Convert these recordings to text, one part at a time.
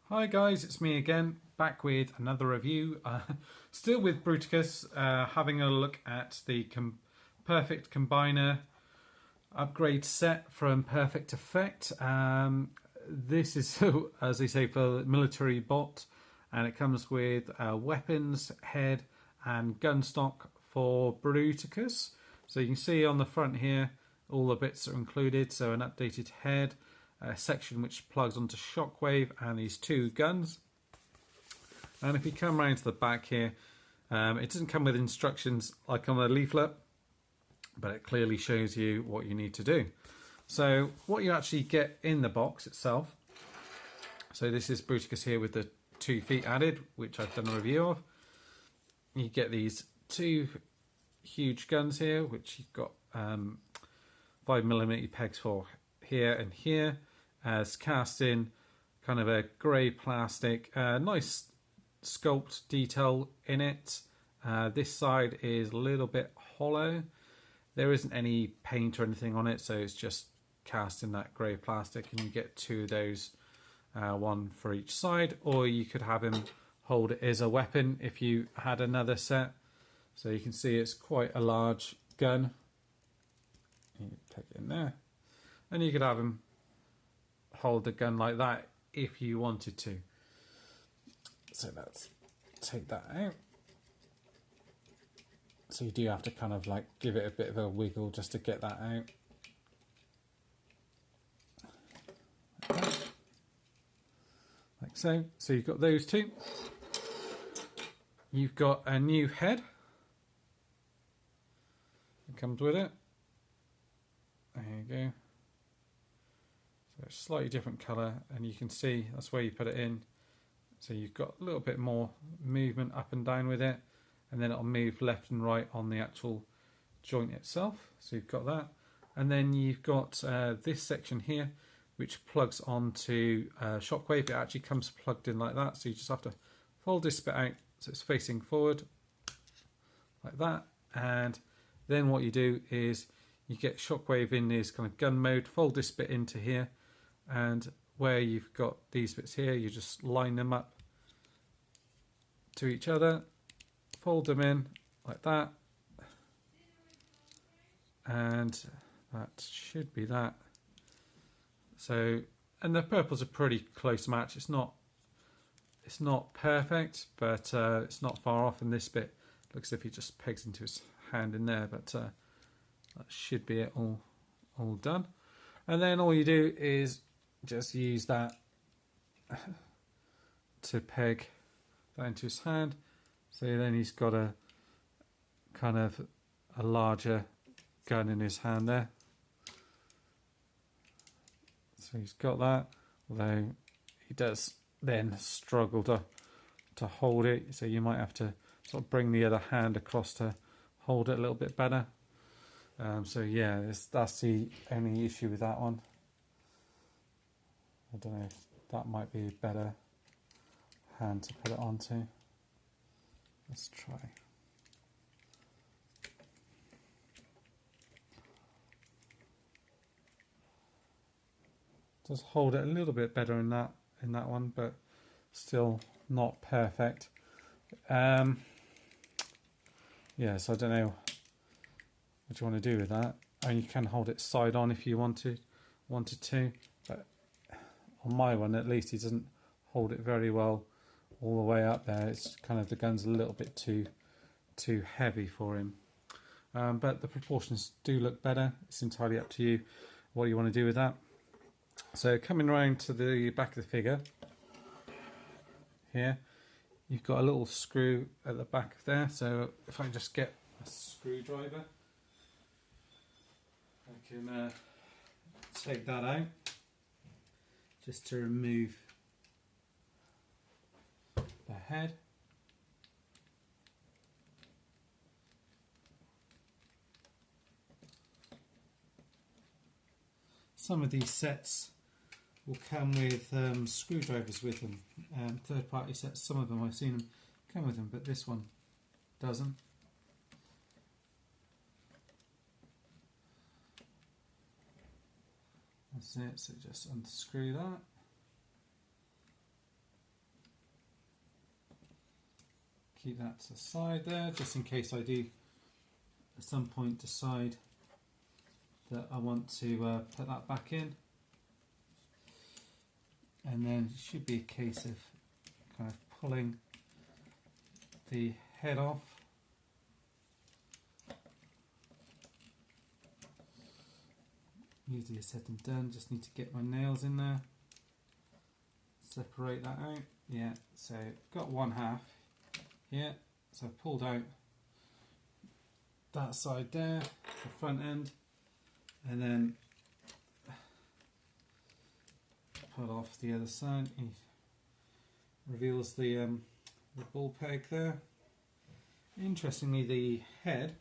Hi guys, it's me again, back with another review. Still with Bruticus, having a look at the Perfect Combiner upgrade set from Perfect Effect. This is, as they say, for military bot, and it comes with weapons, head, and gun stock for Bruticus. So you can see on the front here, all the bits are included. So an updated head, a section which plugs onto Shockwave, and these two guns. And if you come around to the back here, it doesn't come with instructions like on the leaflet, but it clearly shows you what you need to do. So what you actually get in the box itself, so this is Bruticus here with the 2 feet added, which I've done a review of. You get these two huge guns here, which you've got 5mm pegs for here and here, as cast in kind of a grey plastic, nice sculpt detail in it. This side is a little bit hollow. There isn't any paint or anything on it, so it's just cast in that grey plastic, and you get two of those, one for each side, or you could have him hold it as a weapon if you had another set. So you can see it's quite a large gun. You pick it in there, and you could have him hold the gun like that if you wanted to. So let's take that out. So you do have to kind of like give it a bit of a wiggle just to get that out. Like so. So you've got those two. You've got a new head. It comes with it. There you go. So it's slightly different colour, and you can see that's where you put it in. So you've got a little bit more movement up and down with it, and then it'll move left and right on the actual joint itself. So you've got that, and then you've got this section here which plugs onto Shockwave. It actually comes plugged in like that, so you just have to fold this bit out so it's facing forward like that, and then what you do is you get Shockwave in this kind of gun mode, fold this bit into here, and where you've got these bits here, you just line them up to each other, fold them in like that, and that should be that. So, and the purple's a pretty close match. It's not perfect, but it's not far off. And this bit looks as if he just pegs into his hand in there, but that should be it all done. And then all you do is just use that to peg that into his hand. So then he's got a kind of a larger gun in his hand there. So he's got that, although he does then struggle to hold it. So you might have to sort of bring the other hand across to hold it a little bit better. So yeah, that's the only issue with that one. I don't know if that might be a better hand to put it onto. Let's try. Does hold it a little bit better in that one, but still not perfect. Yeah, so I don't know what you want to do with that. And you can hold it side on if you wanted to, but on my one at least, he doesn't hold it very well all the way up there. It's kind of, the gun's a little bit too heavy for him. But the proportions do look better. It's entirely up to you what you want to do with that. So coming around to the back of the figure here, you've got a little screw at the back there. So if I just get a screwdriver, I can take that out just to remove the head. Some of these sets will come with screwdrivers with them. Third-party sets, some of them I've seen them come with them, but this one doesn't. That's it, so just unscrew that. keep that to the side there, just in case I do at some point decide that I want to put that back in. And then it should be a case of kind of pulling the head off. Easier said than done, just need to get my nails in there. Separate that out. Yeah, so got one half. Yeah, so I pulled out that side there, the front end, and then pull off the other side. It reveals the ball peg there. Interestingly, the head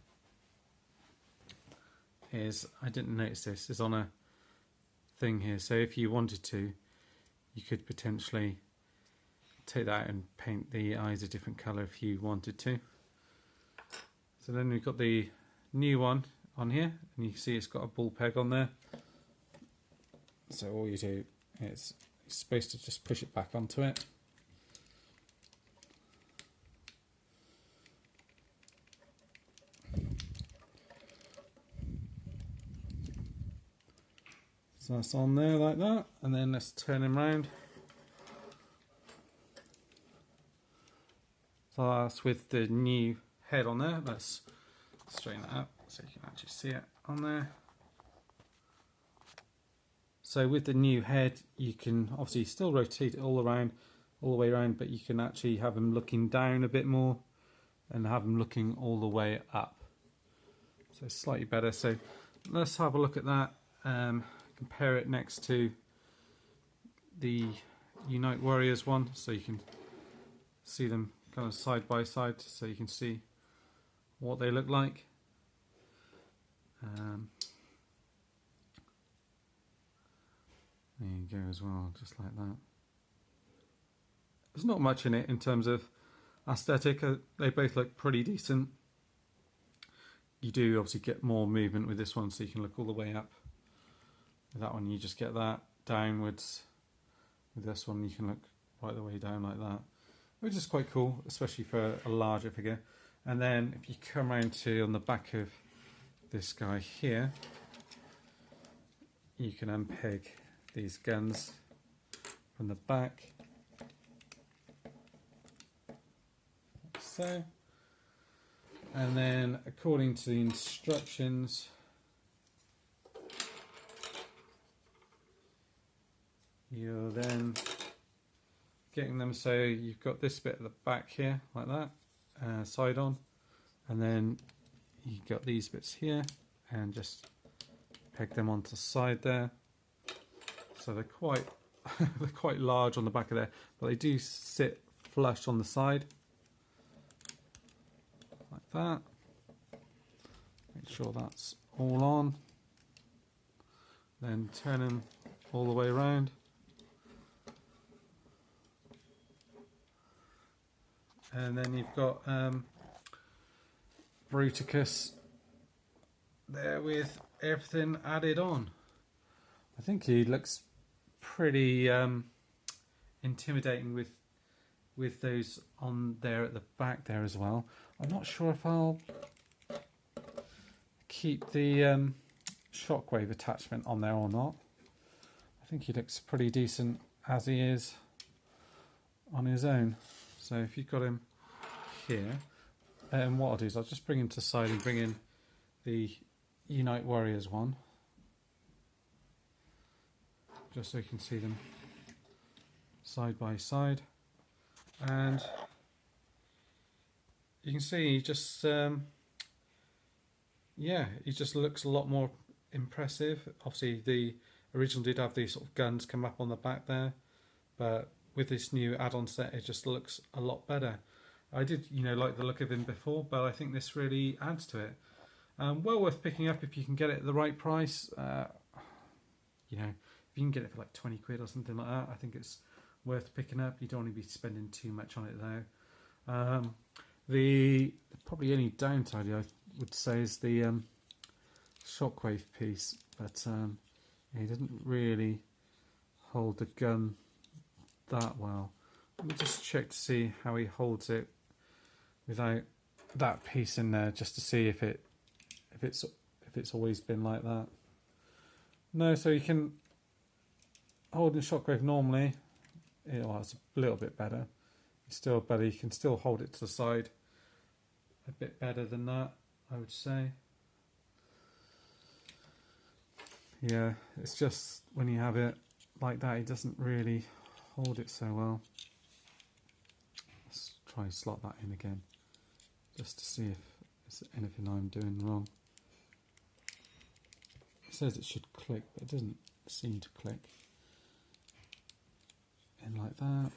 is, I didn't notice this, is on a thing here. So if you wanted to, you could potentially take that and paint the eyes a different colour if you wanted to. So then we've got the new one on here, and you can see it's got a ball peg on there. So all you do is you're supposed to just push it back onto it. So that's on there like that, and then let's turn him round. So that's with the new head on there. Let's straighten that up so you can actually see it on there. So with the new head, you can obviously still rotate it all around, all the way around, but you can actually have them looking down a bit more and have them looking all the way up. So it's slightly better. So let's have a look at that. Compare it next to the Unite Warriors one, so you can see them kind of side by side, so you can see what they look like. There you go as well, just like that. There's not much in it in terms of aesthetic. They both look pretty decent. You do obviously get more movement with this one, so you can look all the way up. With that one you just get that downwards. With this one you can look right the way down like that, which is quite cool, especially for a larger figure. And then if you come around to on the back of this guy here, you can unpeg these guns from the back, like so. And then according to the instructions, you're then getting them so you've got this bit at the back here like that, side on, and then you've got these bits here, and just peg them onto the side there. So they're quite they're quite large on the back of there, but they do sit flush on the side like that. Make sure that's all on, then turn them all the way around. And then you've got Bruticus there with everything added on. I think he looks pretty intimidating with those on there at the back there as well. I'm not sure if I'll keep the Shockwave attachment on there or not. I think he looks pretty decent as he is on his own. So if you've got him here, and what I'll do is I'll just bring him to the side and bring in the Unite Warriors one, just so you can see them side by side. And you can see he just yeah, he just looks a lot more impressive. Obviously the original did have these sort of guns come up on the back there, but with this new add-on set it just looks a lot better. I did, like the look of him before, but I think this really adds to it. Well worth picking up if you can get it at the right price. If you can get it for like 20 quid or something like that, I think it's worth picking up. You don't want to be spending too much on it though. The probably only downside I would say is the Shockwave piece, but he didn't really hold the gun that well. Let me just check to see how he holds it without that piece in there, just to see if it's always been like that. No, so you can hold in Shockwave normally. It's a little bit better. It's still better. You can still hold it to the side a bit better than that, I would say. Yeah, it's just when you have it like that, it doesn't really hold it so well. Let's try and slot that in again, just to see if there's anything I'm doing wrong. It says it should click, but it doesn't seem to click. In like that.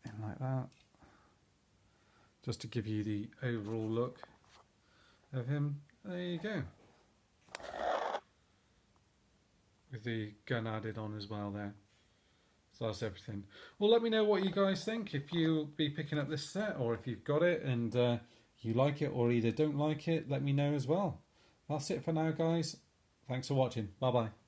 In like that. Just to give you the overall look of him. There you go. With the gun added on as well there. So that's everything. Well, let me know what you guys think, if you'll be picking up this set or if you've got it and you like it or either don't like it, let me know as well. That's it for now, guys. Thanks for watching. Bye bye.